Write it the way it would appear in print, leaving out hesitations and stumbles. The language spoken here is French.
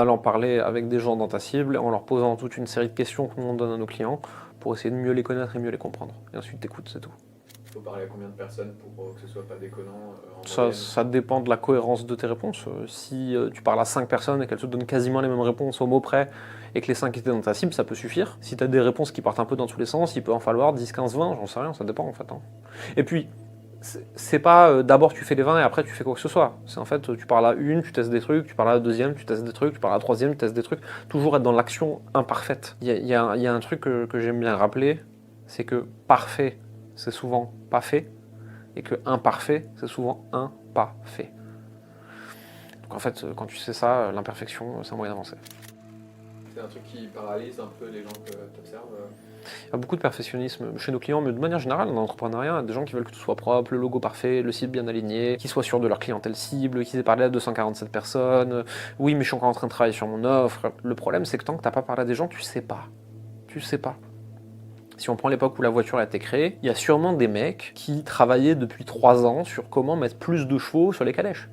allant parler avec des gens dans ta cible, en leur posant toute une série de questions que nous on donne à nos clients, pour essayer de mieux les connaître et mieux les comprendre. Et ensuite t'écoutes, c'est tout. Il faut parler à combien de personnes pour que ce soit pas déconnant en Ça, moyenne? ça dépend de la cohérence de tes réponses. Si tu parles à 5 personnes et qu'elles te donnent quasiment les mêmes réponses au mot près, et que les 5 étaient dans ta cible, ça peut suffire. Si tu as des réponses qui partent un peu dans tous les sens, il peut en falloir 10, 15, 20, j'en sais rien, ça dépend en fait. Hein. Et puis, c'est pas d'abord tu fais les 20 et après tu fais quoi que ce soit. C'est en fait, tu parles à une, tu testes des trucs, tu parles à la deuxième, tu testes des trucs, tu parles à la troisième, tu testes des trucs. Toujours être dans l'action imparfaite. Il y a un truc que j'aime bien rappeler, c'est que parfait, c'est souvent pas fait, et que imparfait, c'est souvent un pas fait. Donc en fait, quand tu sais ça, l'imperfection, c'est un moyen d'avancer. C'est un truc qui paralyse un peu les gens que tu observes. Il y a beaucoup de perfectionnisme chez nos clients, mais de manière générale, dans l'entrepreneuriat, il y a des gens qui veulent que tout soit propre, le logo parfait, le site bien aligné, qu'ils soient sûrs de leur clientèle cible, qu'ils aient parlé à 247 personnes. Oui, mais je suis encore en train de travailler sur mon offre. Le problème, c'est que tant que tu n'as pas parlé à des gens, tu sais pas. Tu sais pas. Si on prend l'époque où la voiture a été créée, il y a sûrement des mecs qui travaillaient depuis 3 ans sur comment mettre plus de chevaux sur les calèches.